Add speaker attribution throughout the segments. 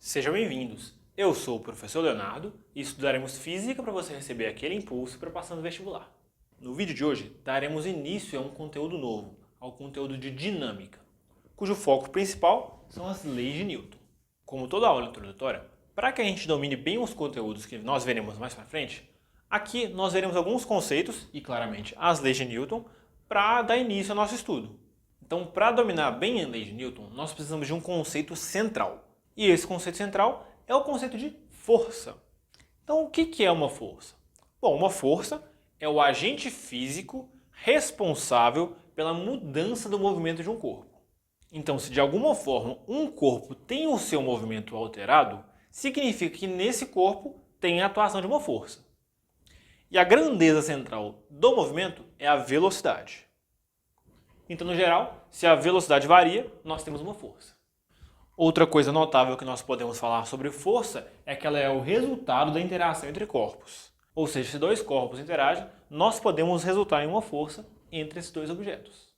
Speaker 1: Sejam bem-vindos! Eu sou o professor Leonardo e estudaremos física para você receber aquele impulso para passar no vestibular. No vídeo de hoje, daremos início a um conteúdo novo, ao conteúdo de dinâmica, cujo foco principal são as leis de Newton. Como toda aula introdutória, para que a gente domine bem os conteúdos que nós veremos mais para frente, aqui nós veremos alguns conceitos e, claramente, as leis de Newton para dar início ao nosso estudo. Então, para dominar bem a lei de Newton, nós precisamos de um conceito central. E esse conceito central é o conceito de força. Então, o que é uma força? Bom, uma força é o agente físico responsável pela mudança do movimento de um corpo. Então, se de alguma forma um corpo tem o seu movimento alterado, significa que nesse corpo tem a atuação de uma força. E a grandeza central do movimento é a velocidade. Então, no geral, se a velocidade varia, nós temos uma força. Outra coisa notável que nós podemos falar sobre força é que ela é o resultado da interação entre corpos. Ou seja, se dois corpos interagem, nós podemos resultar em uma força entre esses dois objetos.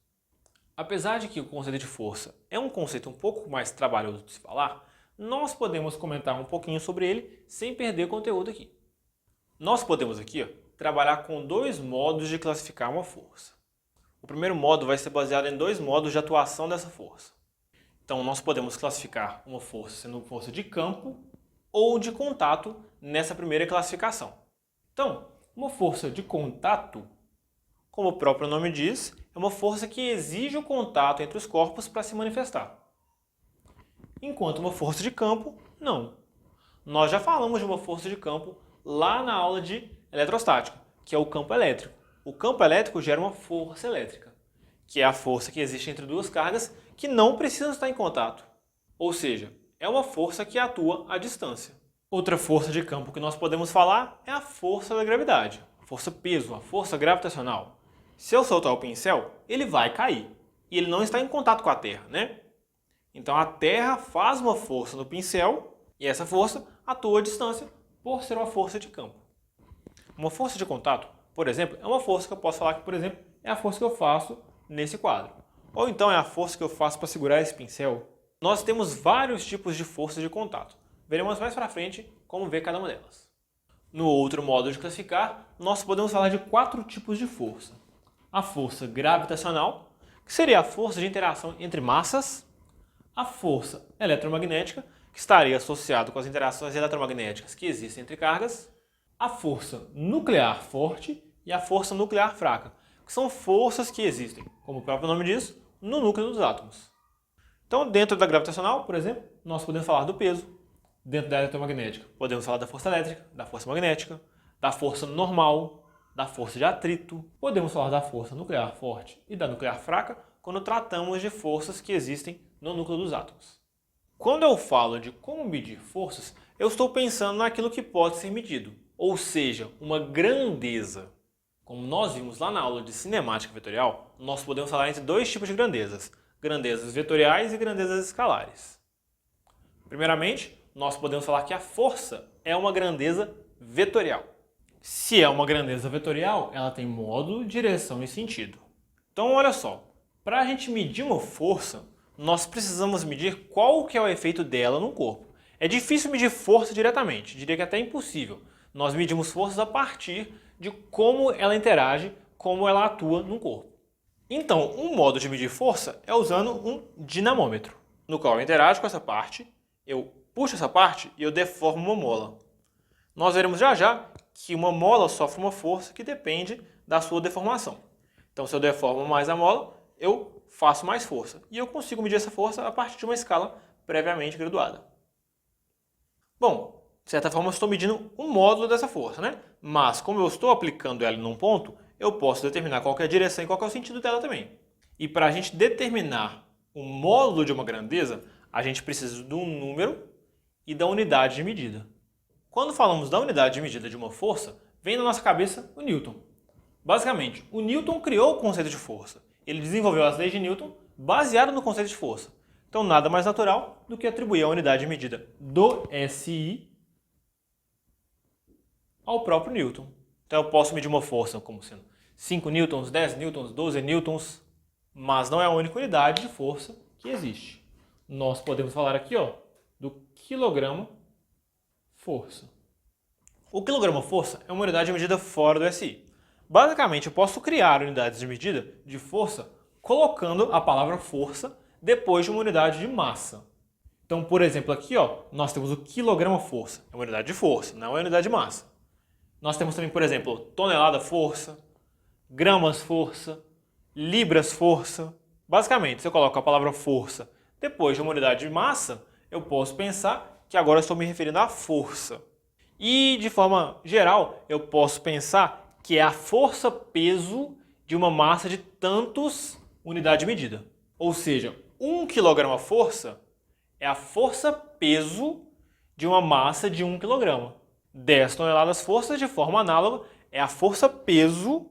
Speaker 1: Apesar de que o conceito de força é um conceito um pouco mais trabalhoso de se falar, nós podemos comentar um pouquinho sobre ele sem perder conteúdo aqui. Nós podemos aqui trabalhar com dois modos de classificar uma força. O primeiro modo vai ser baseado em dois modos de atuação dessa força. Então, nós podemos classificar uma força sendo força de campo ou de contato nessa primeira classificação. Então, uma força de contato, como o próprio nome diz, é uma força que exige o contato entre os corpos para se manifestar. Enquanto uma força de campo, não. Nós já falamos de uma força de campo lá na aula de eletrostática, que é o campo elétrico. O campo elétrico gera uma força elétrica, que é a força que existe entre duas cargas que não precisam estar em contato. Ou seja, é uma força que atua à distância. Outra força de campo que nós podemos falar é a força da gravidade, a força peso, a força gravitacional. Se eu soltar o pincel, ele vai cair. E ele não está em contato com a Terra, né? Então a Terra faz uma força no pincel e essa força atua à distância por ser uma força de campo. Uma força de contato, por exemplo, é uma força que eu posso falar que, por exemplo, é a força que eu faço nesse quadro. Ou então é a força que eu faço para segurar esse pincel. Nós temos vários tipos de forças de contato. Veremos mais para frente como ver cada uma delas. No outro modo de classificar, nós podemos falar de 4 tipos de força. A força gravitacional, que seria a força de interação entre massas. A força eletromagnética, que estaria associado com as interações eletromagnéticas que existem entre cargas. A força nuclear forte e a força nuclear fraca, que são forças que existem, como o próprio nome diz, no núcleo dos átomos. Então, dentro da gravitacional, por exemplo, nós podemos falar do peso. Dentro da eletromagnética, podemos falar da força elétrica, da força magnética, da força normal, da força de atrito. Podemos falar da força nuclear forte e da nuclear fraca quando tratamos de forças que existem no núcleo dos átomos. Quando eu falo de como medir forças, eu estou pensando naquilo que pode ser medido, ou seja, uma grandeza. Como nós vimos lá na aula de cinemática vetorial, nós podemos falar entre dois tipos de grandezas, grandezas vetoriais e grandezas escalares. Primeiramente, nós podemos falar que a força é uma grandeza vetorial. Se é uma grandeza vetorial, ela tem módulo, direção e sentido. Então, olha só, para a gente medir uma força, nós precisamos medir qual que é o efeito dela no corpo. É difícil medir força diretamente, diria que até impossível. Nós medimos forças a partir de como ela interage, como ela atua no corpo. Então, um modo de medir força é usando um dinamômetro, no qual eu interajo com essa parte, eu puxo essa parte e eu deformo uma mola. Nós veremos já já que uma mola sofre uma força que depende da sua deformação. Então, se eu deformo mais a mola, eu faço mais força. E eu consigo medir essa força a partir de uma escala previamente graduada. Bom, de certa forma, eu estou medindo um módulo dessa força, né? Mas, como eu estou aplicando ela num ponto, eu posso determinar qual que é a direção e qual que é o sentido dela também. E para a gente determinar o módulo de uma grandeza, a gente precisa do número e da unidade de medida. Quando falamos da unidade de medida de uma força, vem na nossa cabeça o Newton. Basicamente, o Newton criou o conceito de força. Ele desenvolveu as leis de Newton baseado no conceito de força. Então, nada mais natural do que atribuir a unidade de medida do SI ao próprio Newton. Então eu posso medir uma força como sendo 5 newtons, 10 newtons, 12 newtons, mas não é a única unidade de força que existe. Nós podemos falar aqui, do quilograma-força. O quilograma-força é uma unidade de medida fora do SI. Basicamente, eu posso criar unidades de medida de força colocando a palavra força depois de uma unidade de massa. Então, por exemplo, aqui nós temos o quilograma-força. É uma unidade de força, não é uma unidade de massa. Nós temos também, por exemplo, tonelada-força, gramas-força, libras-força. Basicamente, se eu coloco a palavra força depois de uma unidade de massa, eu posso pensar que agora eu estou me referindo à força. E, de forma geral, eu posso pensar que é a força-peso de uma massa de tantos unidades de medida. Ou seja, 1 quilograma-força é a força-peso de uma massa de 1 quilograma. 10 toneladas-força, de forma análoga, é a força-peso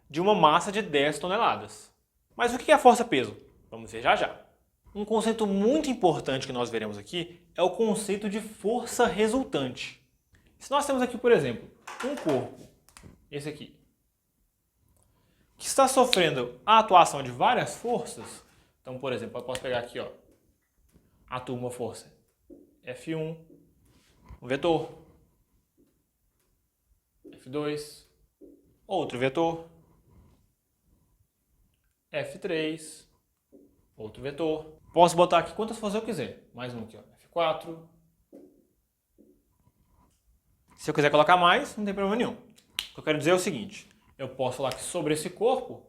Speaker 1: de uma massa de 10 toneladas. Mas o que é a força-peso? Vamos ver já já. Um conceito muito importante que nós veremos aqui é o conceito de força resultante. Se nós temos aqui, por exemplo, um corpo, esse aqui, que está sofrendo a atuação de várias forças, então, por exemplo, eu posso pegar aqui, atua uma força F1, um vetor, F2, outro vetor, F3, outro vetor. Posso botar aqui quantas forças eu quiser. Mais um aqui, F4. Se eu quiser colocar mais, não tem problema nenhum. O que eu quero dizer é o seguinte. Eu posso falar que sobre esse corpo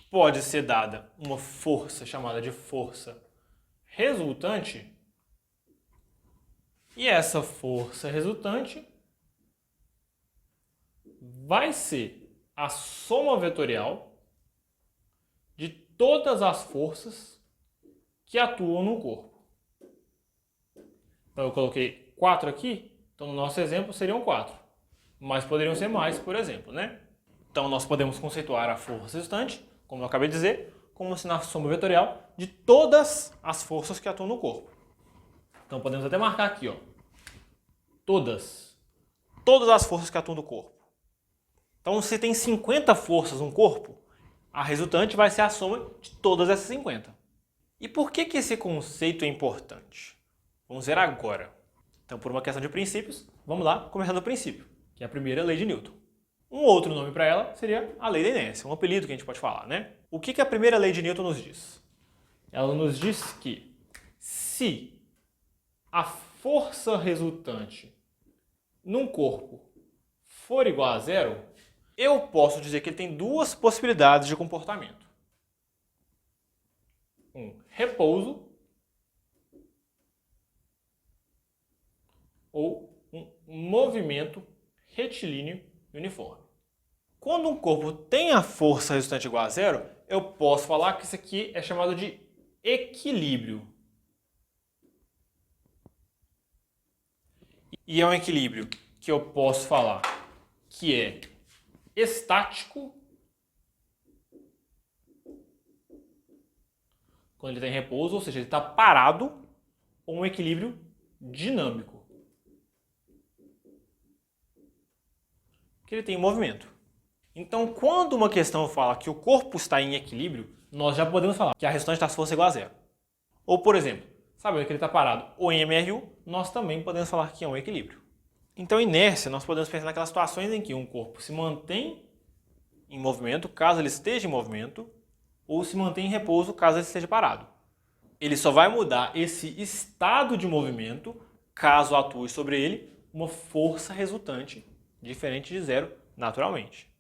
Speaker 1: pode ser dada uma força chamada de força resultante. E essa força resultante vai ser a soma vetorial de todas as forças que atuam no corpo. Então eu coloquei 4 aqui, então no nosso exemplo seriam 4. Mas poderiam ser mais, por exemplo, né? Então nós podemos conceituar a força resultante, como eu acabei de dizer, como se na soma vetorial de todas as forças que atuam no corpo. Então podemos até marcar aqui, todas as forças que atuam no corpo. Então se tem 50 forças no corpo, a resultante vai ser a soma de todas essas 50. E por que esse conceito é importante? Vamos ver agora. Então, por uma questão de princípios, vamos lá, começando do princípio, que é a primeira lei de Newton. Um outro nome para ela seria a lei da inércia, um apelido que a gente pode falar, né? O que a primeira lei de Newton nos diz? Ela nos diz que se a força resultante num corpo for igual a zero, eu posso dizer que ele tem duas possibilidades de comportamento. Um repouso ou um movimento retilíneo e uniforme. Quando um corpo tem a força resultante igual a zero, eu posso falar que isso aqui é chamado de equilíbrio. E é um equilíbrio que eu posso falar que é estático, quando ele está em repouso, ou seja, ele está parado, ou um equilíbrio dinâmico, que ele tem movimento. Então, quando uma questão fala que o corpo está em equilíbrio, nós já podemos falar que a resultante das forças é igual a zero. Ou, por exemplo, sabendo que ele está parado ou em MRU, nós também podemos falar que é um equilíbrio. Então, inércia, nós podemos pensar naquelas situações em que um corpo se mantém em movimento, caso ele esteja em movimento, ou se mantém em repouso, caso ele esteja parado. Ele só vai mudar esse estado de movimento, caso atue sobre ele uma força resultante, diferente de zero, naturalmente.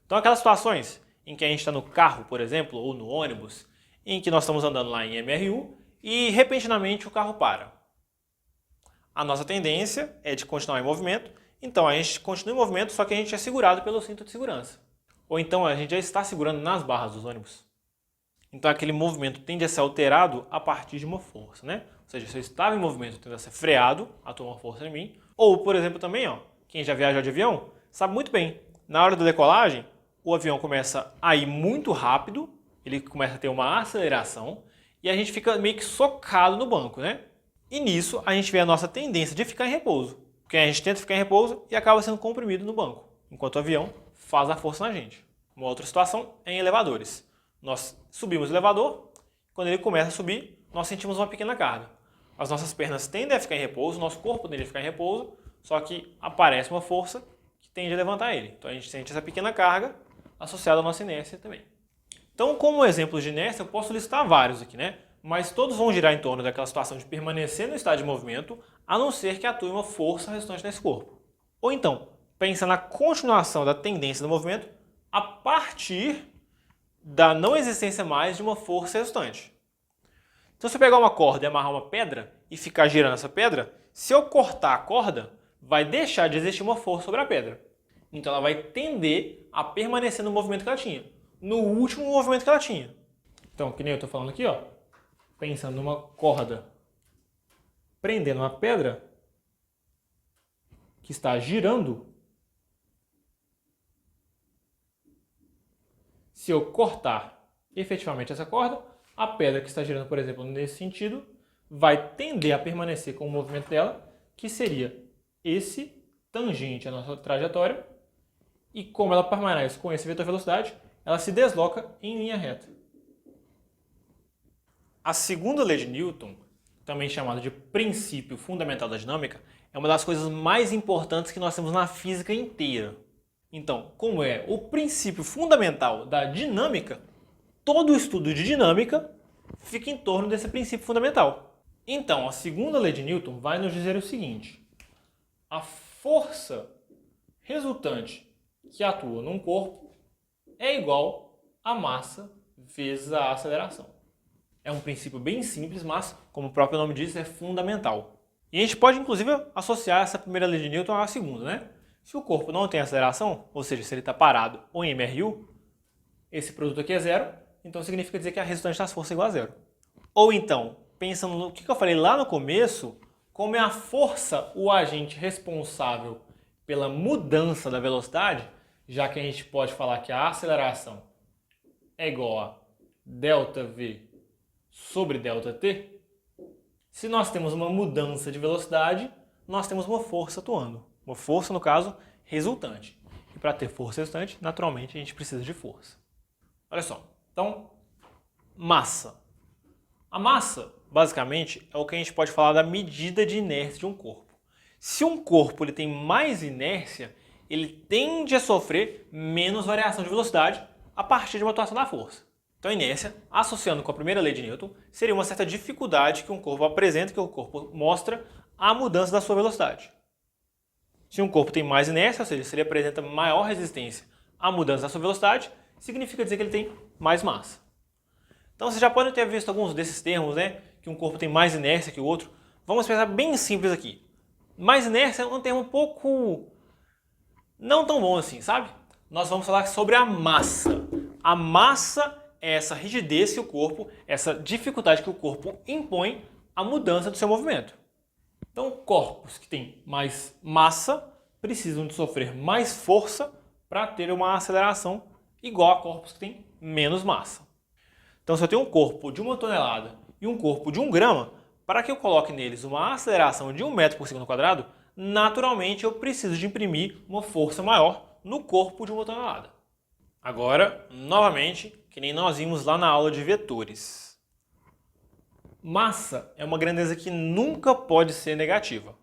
Speaker 1: Então, aquelas situações em que a gente está no carro, por exemplo, ou no ônibus, em que nós estamos andando lá em MRU e, repentinamente, o carro para. A nossa tendência é de continuar em movimento, então a gente continua em movimento, só que a gente é segurado pelo cinto de segurança. Ou então a gente já está segurando nas barras dos ônibus. Então aquele movimento tende a ser alterado a partir de uma força, né? Ou seja, se eu estava em movimento, tende a ser freado, atua uma força em mim. Ou, por exemplo, também, quem já viajou de avião sabe muito bem, na hora da decolagem, o avião começa a ir muito rápido, ele começa a ter uma aceleração e a gente fica meio que socado no banco, né? E nisso a gente vê a nossa tendência de ficar em repouso, porque a gente tenta ficar em repouso e acaba sendo comprimido no banco, enquanto o avião faz a força na gente. Uma outra situação é em elevadores. Nós subimos o elevador, quando ele começa a subir, nós sentimos uma pequena carga. As nossas pernas tendem a ficar em repouso, nosso corpo tende a ficar em repouso, só que aparece uma força que tende a levantar ele. Então a gente sente essa pequena carga associada à nossa inércia também. Então, como exemplos de inércia, eu posso listar vários aqui, né? Mas todos vão girar em torno daquela situação de permanecer no estado de movimento, a não ser que atue uma força resultante nesse corpo. Ou então, pensa na continuação da tendência do movimento a partir da não existência mais de uma força resultante. Então, se eu pegar uma corda e amarrar uma pedra e ficar girando essa pedra, se eu cortar a corda, vai deixar de existir uma força sobre a pedra. Então, ela vai tender a permanecer no movimento que ela tinha, no último movimento que ela tinha. Então, que nem eu estou falando aqui, ó, pensando numa corda prendendo uma pedra que está girando. Se eu cortar efetivamente essa corda, a pedra que está girando, por exemplo, nesse sentido, vai tender a permanecer com o movimento dela, que seria esse tangente à nossa trajetória. E como ela permanece com esse vetor velocidade, ela se desloca em linha reta. A segunda lei de Newton, também chamada de princípio fundamental da dinâmica, é uma das coisas mais importantes que nós temos na física inteira. Então, como é o princípio fundamental da dinâmica, todo o estudo de dinâmica fica em torno desse princípio fundamental. Então, a segunda lei de Newton vai nos dizer o seguinte: a força resultante que atua num corpo é igual à massa vezes a aceleração. É um princípio bem simples, mas, como o próprio nome diz, é fundamental. E a gente pode, inclusive, associar essa primeira lei de Newton à segunda, né? Se o corpo não tem aceleração, ou seja, se ele está parado ou em MRU, esse produto aqui é zero, então significa dizer que a resultante das forças é igual a zero. Ou então, pensando no que eu falei lá no começo, como é a força o agente responsável pela mudança da velocidade, já que a gente pode falar que a aceleração é igual a ΔV sobre ΔT, se nós temos uma mudança de velocidade, nós temos uma força atuando. Uma força, no caso, resultante. E para ter força resultante, naturalmente, a gente precisa de força. Olha só. Então, massa. A massa, basicamente, é o que a gente pode falar da medida de inércia de um corpo. Se um corpo ele tem mais inércia, ele tende a sofrer menos variação de velocidade a partir de uma atuação da força. Então, a inércia, associando com a primeira lei de Newton, seria uma certa dificuldade que um corpo apresenta, que o corpo mostra a mudança da sua velocidade. Se um corpo tem mais inércia, ou seja, se ele apresenta maior resistência à mudança da sua velocidade, significa dizer que ele tem mais massa. Então, vocês já podem ter visto alguns desses termos, né? Que um corpo tem mais inércia que o outro. Vamos pensar bem simples aqui. Mais inércia é um termo um pouco não tão bom assim, sabe? Nós vamos falar sobre a massa. A massa é essa rigidez que o corpo, essa dificuldade que o corpo impõe à mudança do seu movimento. Então, corpos que têm mais massa precisam de sofrer mais força para ter uma aceleração igual a corpos que têm menos massa. Então, se eu tenho um corpo de 1 tonelada e um corpo de 1 grama, para que eu coloque neles uma aceleração de 1 metro por segundo quadrado, naturalmente eu preciso de imprimir uma força maior no corpo de 1 tonelada. Agora, novamente, que nem nós vimos lá na aula de vetores. Massa é uma grandeza que nunca pode ser negativa.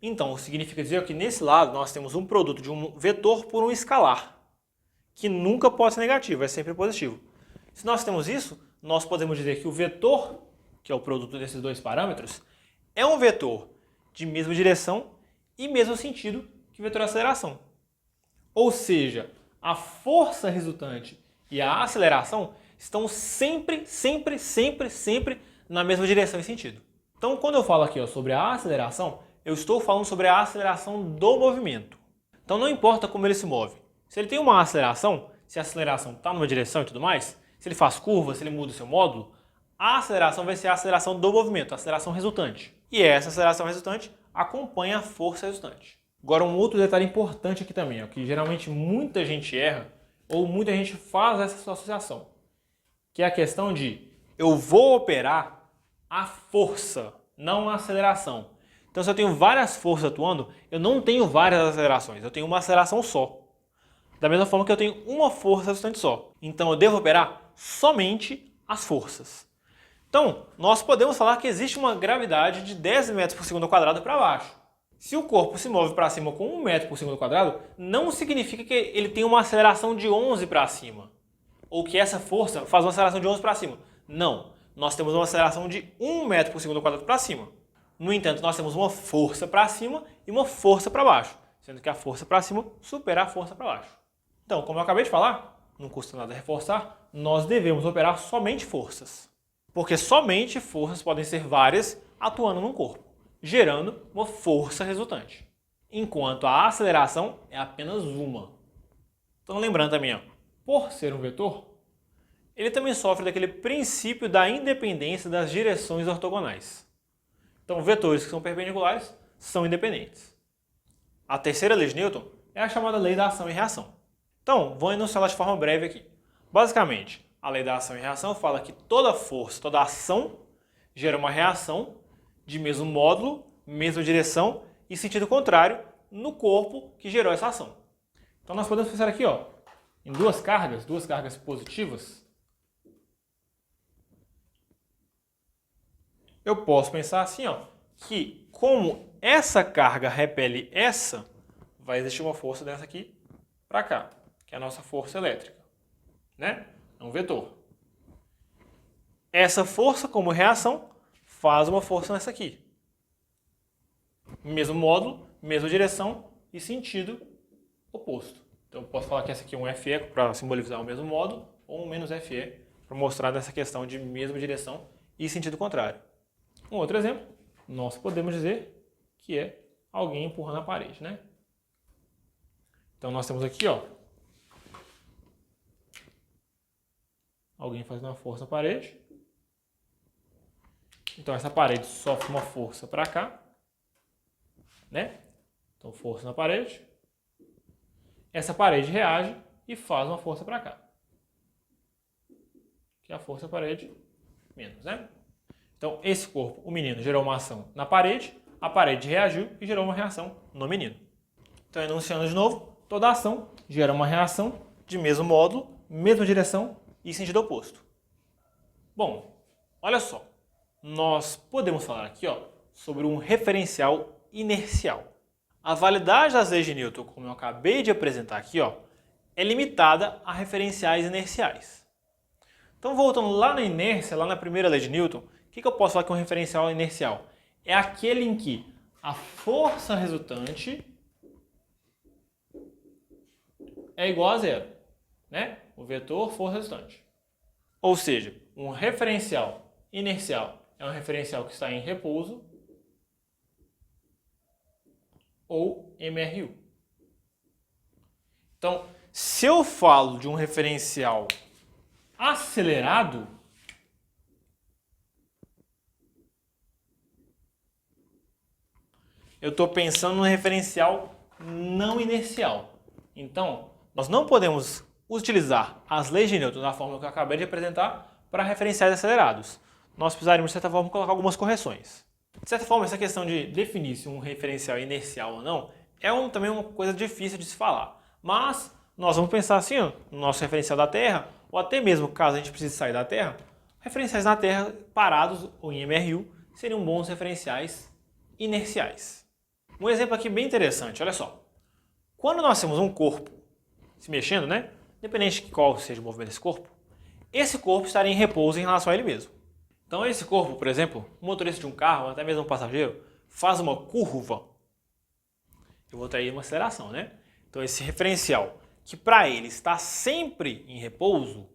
Speaker 1: Então, significa dizer que nesse lado nós temos um produto de um vetor por um escalar, que nunca pode ser negativo, é sempre positivo. Se nós temos isso, nós podemos dizer que o vetor, que é o produto desses dois parâmetros, é um vetor de mesma direção e mesmo sentido que o vetor de aceleração. Ou seja, a força resultante e a aceleração estão sempre na mesma direção e sentido. Então, quando eu falo aqui sobre a aceleração, eu estou falando sobre a aceleração do movimento. Então, não importa como ele se move. Se ele tem uma aceleração, se a aceleração está numa direção e tudo mais, se ele faz curva, se ele muda o seu módulo, a aceleração vai ser a aceleração do movimento, a aceleração resultante. E essa aceleração resultante acompanha a força resultante. Agora, um outro detalhe importante aqui também, que geralmente muita gente erra, ou muita gente faz essa associação, que é a questão de eu vou operar a força, não a aceleração. Então, se eu tenho várias forças atuando, eu não tenho várias acelerações, eu tenho uma aceleração só. Da mesma forma que eu tenho uma força resultante só. Então, eu devo operar somente as forças. Então, nós podemos falar que existe uma gravidade de 10 metros por segundo ao quadrado para baixo. Se o corpo se move para cima com 1 metro por segundo ao quadrado, não significa que ele tem uma aceleração de 11 para cima. Ou que essa força faz uma aceleração de 11 para cima. Não. Nós temos uma aceleração de 1 metro por segundo ao quadrado para cima. No entanto, nós temos uma força para cima e uma força para baixo, sendo que a força para cima supera a força para baixo. Então, como eu acabei de falar, não custa nada reforçar, nós devemos operar somente forças. Porque somente forças podem ser várias atuando num corpo, gerando uma força resultante. Enquanto a aceleração é apenas uma. Então lembrando também, por ser um vetor, ele também sofre daquele princípio da independência das direções ortogonais. Então vetores que são perpendiculares são independentes. A terceira lei de Newton é a chamada lei da ação e reação. Então, vou enunciá-la de forma breve aqui. Basicamente, a lei da ação e reação fala que toda força, toda ação gera uma reação de mesmo módulo, mesma direção e sentido contrário no corpo que gerou essa ação. Então nós podemos pensar aqui, em duas cargas positivas. Eu posso pensar assim, que como essa carga repele essa, vai existir uma força dessa aqui para cá, que é a nossa força elétrica, né? É um vetor. Essa força, como reação, faz uma força nessa aqui. Mesmo módulo, mesma direção e sentido oposto. Então eu posso falar que essa aqui é um FE para simbolizar o mesmo módulo, ou um menos FE para mostrar nessa questão de mesma direção e sentido contrário. Um outro exemplo, nós podemos dizer que é alguém empurrando a parede, né? Então nós temos aqui, alguém fazendo uma força na parede. Então essa parede sofre uma força para cá, né? Então força na parede. Essa parede reage e faz uma força para cá, que é a força parede menos, né? Então esse corpo, o menino, gerou uma ação na parede, a parede reagiu e gerou uma reação no menino. Então enunciando de novo, toda ação gera uma reação de mesmo módulo, mesma direção e sentido oposto. Bom, olha só, nós podemos falar aqui sobre um referencial inercial. A validade das leis de Newton, como eu acabei de apresentar aqui, é limitada a referenciais inerciais. Então voltando lá na inércia, lá na primeira lei de Newton, o que eu posso falar que é um referencial inercial? É aquele em que a força resultante é igual a zero, né? O vetor força resultante. Ou seja, um referencial inercial é um referencial que está em repouso ou MRU. Então, se eu falo de um referencial acelerado, eu estou pensando no referencial não inercial. Então, nós não podemos utilizar as leis de Newton da forma que eu acabei de apresentar para referenciais acelerados. Nós precisaríamos, de certa forma, colocar algumas correções. De certa forma, essa questão de definir se um referencial é inercial ou não é também uma coisa difícil de se falar. Mas nós vamos pensar assim, no nosso referencial da Terra, ou até mesmo caso a gente precise sair da Terra, referenciais na Terra parados ou em MRU seriam bons referenciais inerciais. Um exemplo aqui bem interessante, olha só. Quando nós temos um corpo se mexendo, né? Independente de qual seja o movimento desse corpo, esse corpo estaria em repouso em relação a ele mesmo. Então esse corpo, por exemplo, o motorista de um carro, até mesmo um passageiro, faz uma curva, eu vou ter aí uma aceleração, né? Então esse referencial, que para ele está sempre em repouso,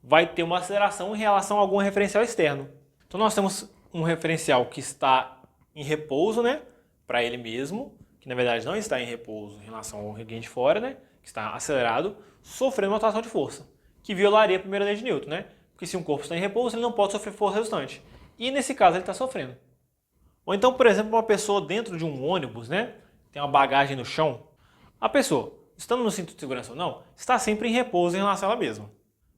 Speaker 1: vai ter uma aceleração em relação a algum referencial externo. Então nós temos um referencial que está em repouso, né? Para ele mesmo, que na verdade não está em repouso em relação ao alguém de fora, né? Que está acelerado, sofrendo uma atração de força, que violaria a primeira lei de Newton, né? Porque se um corpo está em repouso, ele não pode sofrer força resultante. E nesse caso ele está sofrendo. Ou então, por exemplo, uma pessoa dentro de um ônibus, né? Tem uma bagagem no chão. A pessoa, estando no cinto de segurança ou não, está sempre em repouso em relação a ela mesma.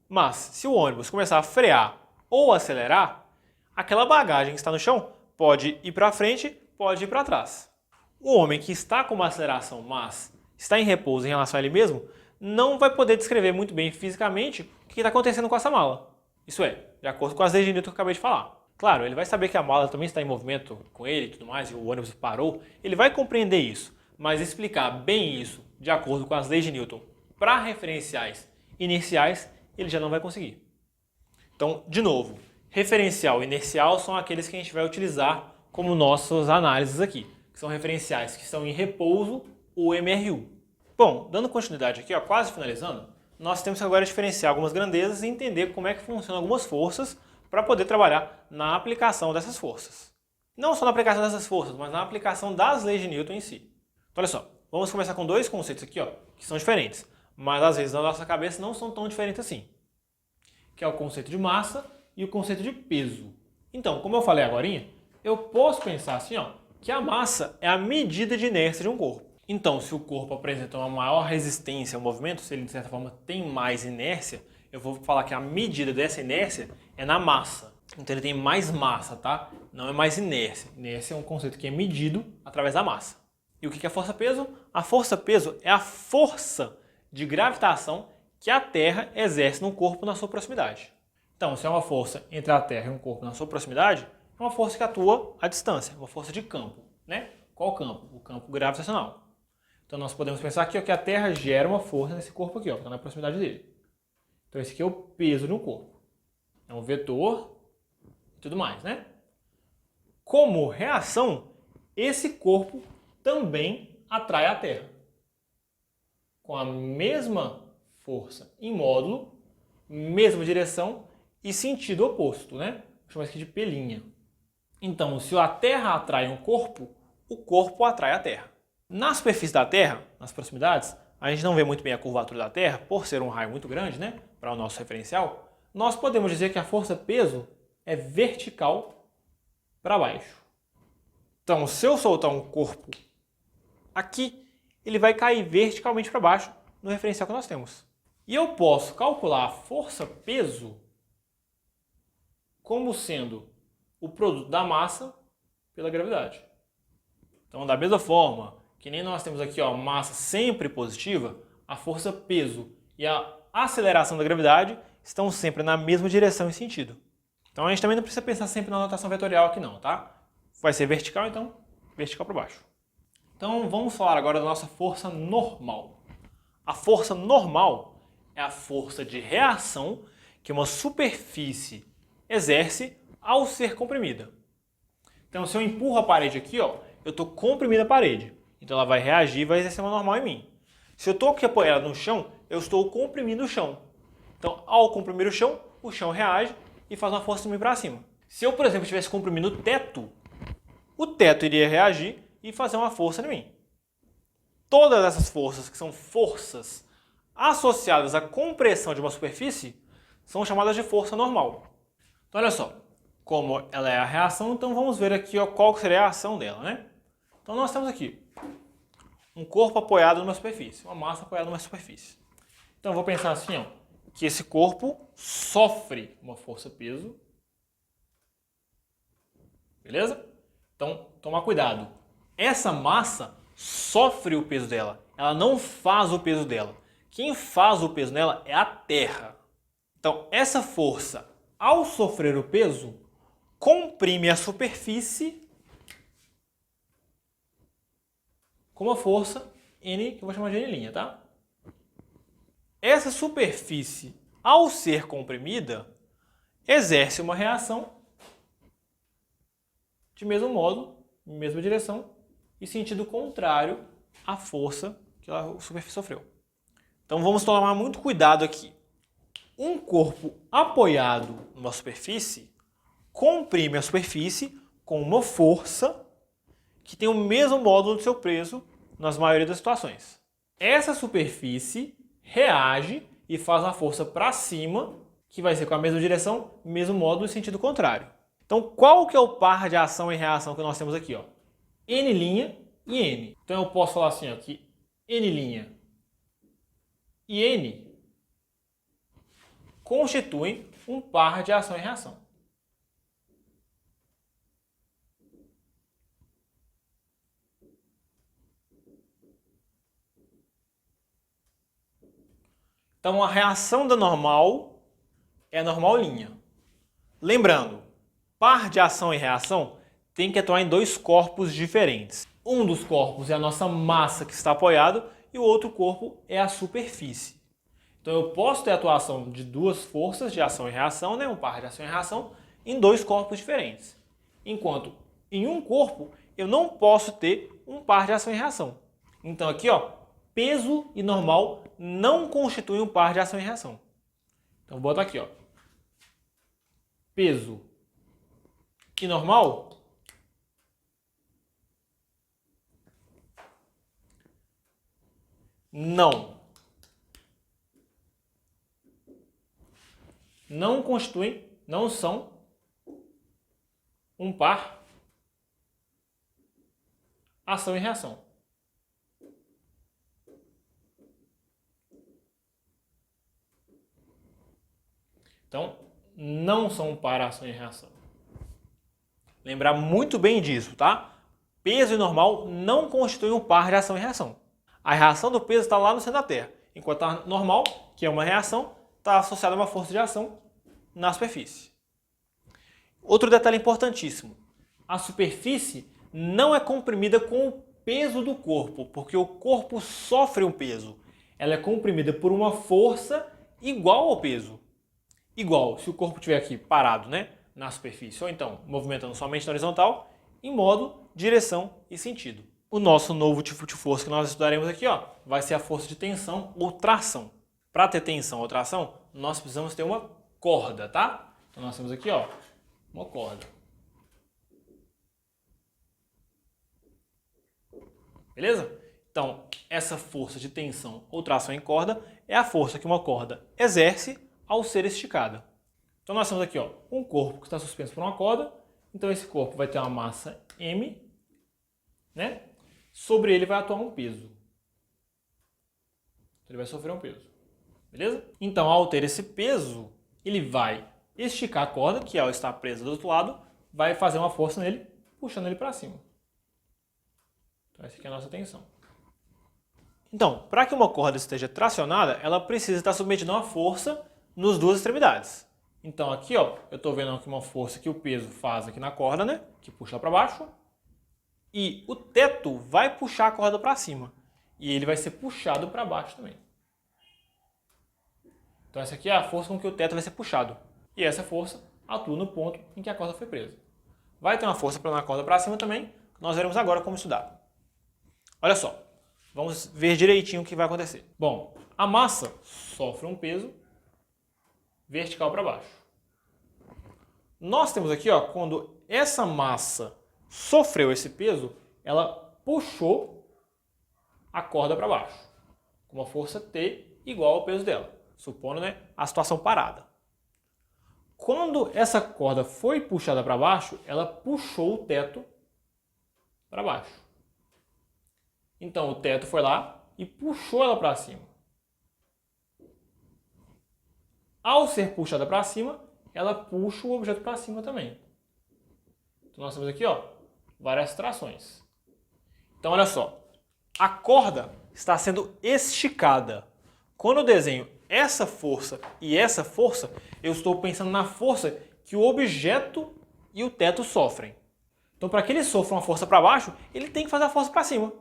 Speaker 1: Mas se o ônibus começar a frear ou acelerar, aquela bagagem que está no chão pode ir para frente, pode ir para trás. O homem que está com uma aceleração, mas está em repouso em relação a ele mesmo, não vai poder descrever muito bem fisicamente o que está acontecendo com essa mala. Isso é, de acordo com as leis de Newton que eu acabei de falar. Claro, ele vai saber que a mala também está em movimento com ele e tudo mais, e o ônibus parou, ele vai compreender isso, mas explicar bem isso, de acordo com as leis de Newton, para referenciais inerciais, ele já não vai conseguir. Então, de novo, referencial e inercial são aqueles que a gente vai utilizar como nossas análises aqui, que são referenciais que estão em repouso ou MRU. Bom, dando continuidade aqui, ó, quase finalizando, nós temos que agora diferenciar algumas grandezas e entender como é que funcionam algumas forças para poder trabalhar na aplicação dessas forças. Não só na aplicação dessas forças, mas na aplicação das leis de Newton em si. Então, olha só, vamos começar com dois conceitos aqui, ó, que são diferentes, mas às vezes na nossa cabeça não são tão diferentes assim, que é o conceito de massa e o conceito de peso. Então, como eu falei agorinha, eu posso pensar assim, ó, que a massa é a medida de inércia de um corpo. Então, se o corpo apresenta uma maior resistência ao movimento, se ele de certa forma tem mais inércia, eu vou falar que a medida dessa inércia é na massa. Então ele tem mais massa, tá? Não é mais inércia. Inércia é um conceito que é medido através da massa. E o que é força-peso? A força-peso é a força de gravitação que a Terra exerce no corpo na sua proximidade. Então, se é uma força entre a Terra e um corpo na sua proximidade, é uma força que atua à distância, uma força de campo, né? Qual campo? O campo gravitacional. Então nós podemos pensar aqui ó, que a Terra gera uma força nesse corpo aqui, ó, que está na proximidade dele. Então esse aqui é o peso no corpo. É um vetor e tudo mais, né? Como reação, esse corpo também atrai a Terra. Com a mesma força em módulo, mesma direção e sentido oposto, né? Chama isso aqui de pelinha. Então, se a Terra atrai um corpo, o corpo atrai a Terra. Na superfície da Terra, nas proximidades, a gente não vê muito bem a curvatura da Terra, por ser um raio muito grande, né, para o nosso referencial, nós podemos dizer que a força-peso é vertical para baixo. Então, se eu soltar um corpo aqui, ele vai cair verticalmente para baixo no referencial que nós temos. E eu posso calcular a força-peso como sendo o produto da massa pela gravidade. Então, da mesma forma que nem nós temos aqui ó, massa sempre positiva, a força-peso e a aceleração da gravidade estão sempre na mesma direção e sentido. Então a gente também não precisa pensar sempre na notação vetorial aqui não, tá? Vai ser vertical, então vertical para baixo. Então vamos falar agora da nossa força normal. A força normal é a força de reação que uma superfície exerce ao ser comprimida. Então se eu empurro a parede aqui, ó, eu estou comprimindo a parede. Então ela vai reagir e vai exercer uma normal em mim. Se eu estou aqui apoiado no chão, eu estou comprimindo o chão. Então, ao comprimir o chão reage e faz uma força de mim para cima. Se eu, por exemplo, estivesse comprimindo o teto iria reagir e fazer uma força em mim. Todas essas forças, que são forças associadas à compressão de uma superfície, são chamadas de força normal. Então, olha só, como ela é a reação, então vamos ver aqui ó, qual seria a ação dela, né? Então nós temos aqui um corpo apoiado numa superfície, uma massa apoiada numa superfície. Então eu vou pensar assim, ó, que esse corpo sofre uma força-peso. Beleza? Então, tomar cuidado. Essa massa sofre o peso dela. Ela não faz o peso dela. Quem faz o peso nela é a Terra. Então, essa força, ao sofrer o peso, comprime a superfície com uma força N, que eu vou chamar de N', tá? Essa superfície, ao ser comprimida, exerce uma reação de mesmo modo, mesma direção e sentido contrário à força que a superfície sofreu. Então vamos tomar muito cuidado aqui. Um corpo apoiado numa superfície comprime a superfície com uma força que tem o mesmo módulo do seu peso nas maioria das situações. Essa superfície reage e faz uma força para cima, que vai ser com a mesma direção, mesmo módulo e sentido contrário. Então, qual que é o par de ação e reação que nós temos aqui? Ó? N' e N. Então, eu posso falar assim, ó, que N' e N constituem um par de ação e reação. Então, a reação da normal é a normal linha. Lembrando, Par de ação e reação tem que atuar em dois corpos diferentes. Um dos corpos é a nossa massa que está apoiado e o outro corpo é a superfície. Então eu posso ter a atuação de duas forças de ação e reação, né? Um par de ação e reação, em dois corpos diferentes. Enquanto em um corpo eu não posso ter um par de ação e reação. Então aqui, ó, peso e normal não constituem um par de ação e reação. Então vou botar aqui, ó. Peso e normal não constituem, não são um par ação e reação. Então, não são um par ação e reação. Lembrar muito bem disso, tá? Peso e normal não constituem um par de ação e reação. A reação do peso está lá no centro da Terra, enquanto a normal, que é uma reação, está associada a uma força de ação na superfície. Outro detalhe importantíssimo. A superfície não é comprimida com o peso do corpo, porque o corpo sofre um peso. Ela é comprimida por uma força igual ao peso. Igual se o corpo estiver aqui parado, né, na superfície, ou então movimentando somente na horizontal, em modo, direção e sentido. O nosso novo tipo de força que nós estudaremos aqui, ó, vai ser a força de tensão ou tração. Para ter tensão ou tração, nós precisamos ter uma corda, tá? Então nós temos aqui, ó, uma corda. Beleza? Então, essa força de tensão ou tração em corda é a força que uma corda exerce ao ser esticada. Então nós temos aqui, ó, um corpo que está suspenso por uma corda. Então esse corpo vai ter uma massa M, né? Sobre ele vai atuar um peso. Então ele vai sofrer um peso. Beleza? Então, ao ter esse peso, ele vai esticar a corda, que ao estar presa do outro lado, vai fazer uma força nele, puxando ele para cima. Então essa aqui é a nossa tensão. Então, para que uma corda esteja tracionada, ela precisa estar submetida a uma força nas duas extremidades. Então aqui, ó, eu estou vendo aqui uma força que o peso faz aqui na corda, né? Que puxa para baixo. E o teto vai puxar a corda para cima. E ele vai ser puxado para baixo também. Então essa aqui é a força com que o teto vai ser puxado. E essa força atua no ponto em que a corda foi presa. Vai ter uma força na corda para cima também, que nós veremos agora como estudar. Olha só, vamos ver direitinho o que vai acontecer. Bom, a massa sofre um peso vertical para baixo. Nós temos aqui, ó, quando essa massa sofreu esse peso, ela puxou a corda para baixo, com uma força T igual ao peso dela, supondo, né, a situação parada. Quando essa corda foi puxada para baixo, ela puxou o teto para baixo. Então o teto foi lá e puxou ela para cima. Ao ser puxada para cima, ela puxa o objeto para cima também. Então nós temos aqui, ó, várias trações. Então olha só, a corda está sendo esticada. Quando eu desenho essa força e essa força, eu estou pensando na força que o objeto e o teto sofrem. Então para que ele sofra uma força para baixo, ele tem que fazer a força para cima.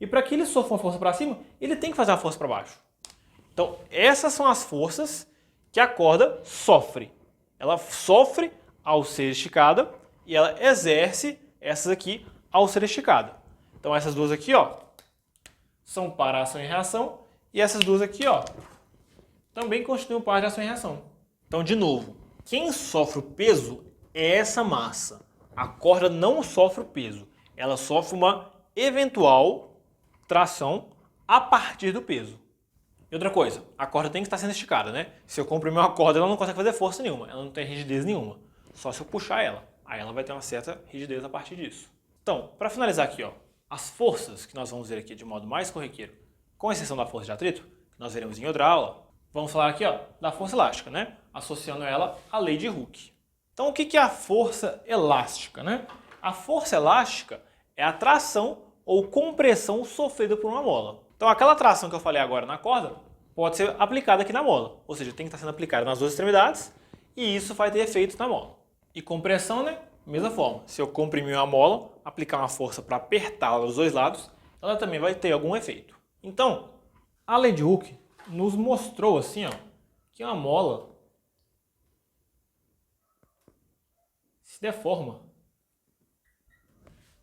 Speaker 1: E para que ele sofra uma força para cima, ele tem que fazer a força para baixo. Então essas são as forças que a corda sofre. Ela sofre ao ser esticada e ela exerce essas aqui ao ser esticada. Então essas duas aqui, ó, são para ação e reação, e essas duas aqui, ó, também constituem um par de ação e reação. Então, de novo, quem sofre o peso é essa massa. A corda não sofre o peso, ela sofre uma eventual tração a partir do peso. E outra coisa, a corda tem que estar sendo esticada, né? Se eu comprimir uma corda, ela não consegue fazer força nenhuma, ela não tem rigidez nenhuma. Só se eu puxar ela, aí ela vai ter uma certa rigidez a partir disso. Então, para finalizar aqui, ó, as forças que nós vamos ver aqui de modo mais corriqueiro, com exceção da força de atrito, que nós veremos em outra aula, vamos falar aqui, ó, da força elástica, né? Associando ela à lei de Hooke. Então, o que é a força elástica, né? A força elástica é a tração ou compressão sofrida por uma mola. Então, aquela tração que eu falei agora na corda pode ser aplicada aqui na mola. Ou seja, tem que estar sendo aplicada nas duas extremidades e isso vai ter efeito na mola. E compressão, né? Mesma forma. Se eu comprimir uma mola, aplicar uma força para apertá-la dos dois lados, ela também vai ter algum efeito. Então, a lei de Hooke nos mostrou assim, ó, que uma mola se deforma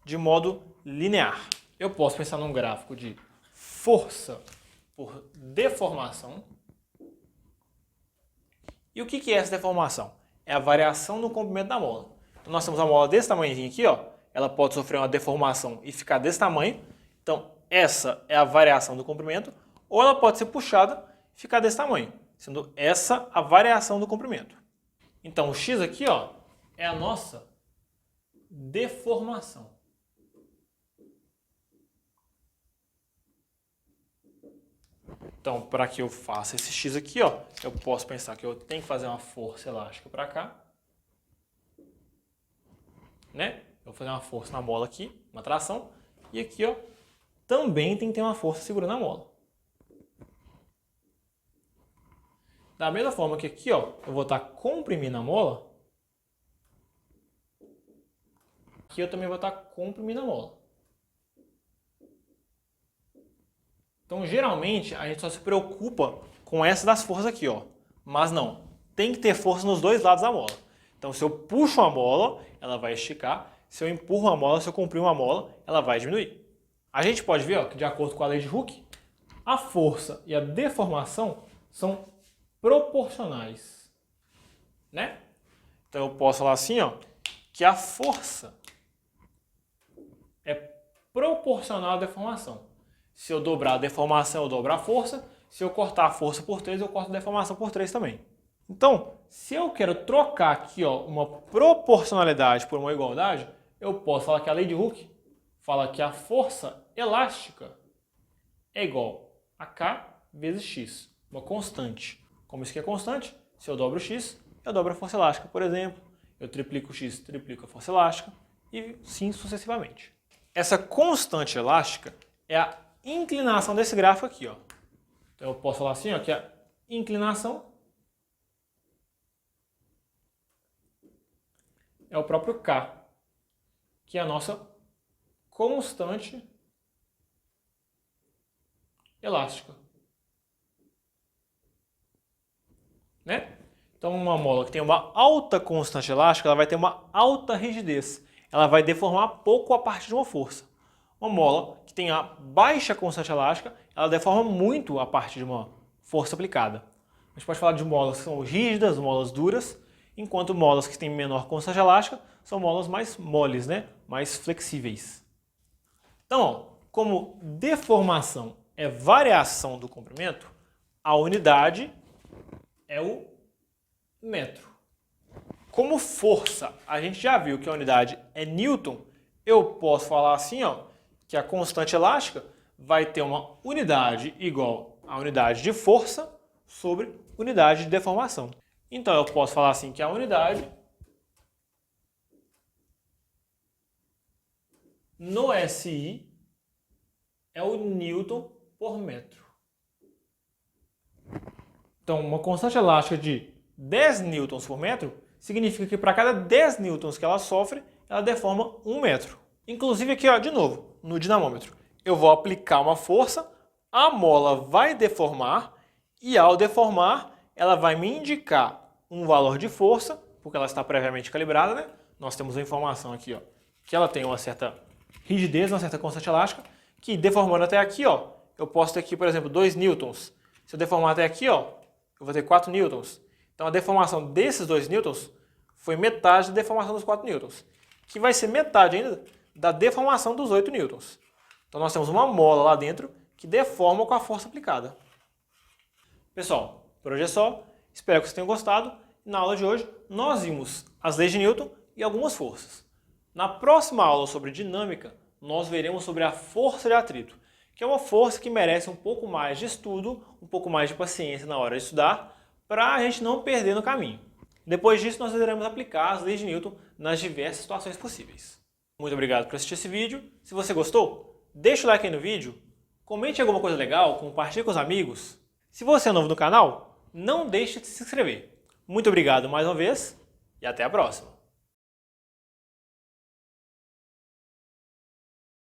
Speaker 1: de modo linear. Eu posso pensar num gráfico de força por deformação. E o que é essa deformação? É a variação do comprimento da mola. Então nós temos uma mola desse tamanhozinho aqui, ó. Ela pode sofrer uma deformação e ficar desse tamanho. Então essa é a variação do comprimento. Ou ela pode ser puxada e ficar desse tamanho, sendo essa a variação do comprimento. Então o x aqui, ó, é a nossa deformação. Então, para que eu faça esse x aqui, ó, eu posso pensar que eu tenho que fazer uma força elástica para cá, né? Eu vou fazer uma força na mola aqui, uma tração, e aqui, ó, também tem que ter uma força segurando a mola. Da mesma forma que aqui, ó, eu vou estar comprimindo a mola, aqui eu também vou estar comprimindo a mola. Então, geralmente, a gente só se preocupa com essa das forças aqui, ó. Mas não, tem que ter força nos dois lados da mola. Então, se eu puxo a mola, ela vai esticar. Se eu empurro a mola, se eu comprimo a mola, ela vai diminuir. A gente pode ver, ó, que de acordo com a lei de Hooke, a força e a deformação são proporcionais, né? Então, eu posso falar assim, ó, que a força é proporcional à deformação. Se eu dobrar a deformação, eu dobro a força. Se eu cortar a força por 3, eu corto a deformação por 3 também. Então, se eu quero trocar aqui, ó, uma proporcionalidade por uma igualdade, eu posso falar que a lei de Hooke fala que a força elástica é igual a K vezes X, uma constante. Como isso aqui é constante, se eu dobro o X, eu dobro a força elástica, por exemplo. Eu triplico o X, triplico a força elástica e sim sucessivamente. Essa constante elástica é a inclinação desse gráfico aqui, ó. Então eu posso falar assim, ó, que a inclinação é o próprio K, que é a nossa constante elástica, né? Então uma mola que tem uma alta constante elástica, ela vai ter uma alta rigidez. Ela vai deformar pouco a partir de uma força. Uma mola que tem a baixa constante elástica, ela deforma muito a partir de uma força aplicada. A gente pode falar de molas que são rígidas, molas duras, enquanto molas que têm menor constante elástica são molas mais moles, né? Mais flexíveis. Então, ó, como deformação é variação do comprimento, a unidade é o metro. Como força, a gente já viu que a unidade é Newton, eu posso falar assim, ó, que a constante elástica vai ter uma unidade igual à unidade de força sobre unidade de deformação. Então eu posso falar assim que a unidade no SI é o Newton por metro. Então uma constante elástica de 10 newtons por metro significa que para cada 10 newtons que ela sofre, ela deforma 1 metro. Inclusive aqui, ó, de novo, no dinamômetro, eu vou aplicar uma força, a mola vai deformar e ao deformar, ela vai me indicar um valor de força, porque ela está previamente calibrada, né? Nós temos a informação aqui, ó, que ela tem uma certa rigidez, uma certa constante elástica, que deformando até aqui, ó, eu posso ter aqui, por exemplo, 2 newtons. Se eu deformar até aqui, ó, eu vou ter 4 newtons. Então a deformação desses 2 newtons foi metade da deformação dos 4 newtons, que vai ser metade ainda da deformação dos 8 newtons. Então nós temos uma mola lá dentro que deforma com a força aplicada. Pessoal, por hoje é só. Espero que vocês tenham gostado. Na aula de hoje nós vimos as leis de Newton e algumas forças. Na próxima aula sobre dinâmica, nós veremos sobre a força de atrito, que é uma força que merece um pouco mais de estudo, um pouco mais de paciência na hora de estudar, para a gente não perder no caminho. Depois disso, nós iremos aplicar as leis de Newton nas diversas situações possíveis. Muito obrigado por assistir esse vídeo. Se você gostou, deixa o like aí no vídeo, comente alguma coisa legal, compartilhe com os amigos. Se você é novo no canal, não deixe de se inscrever. Muito obrigado mais uma vez e até a próxima.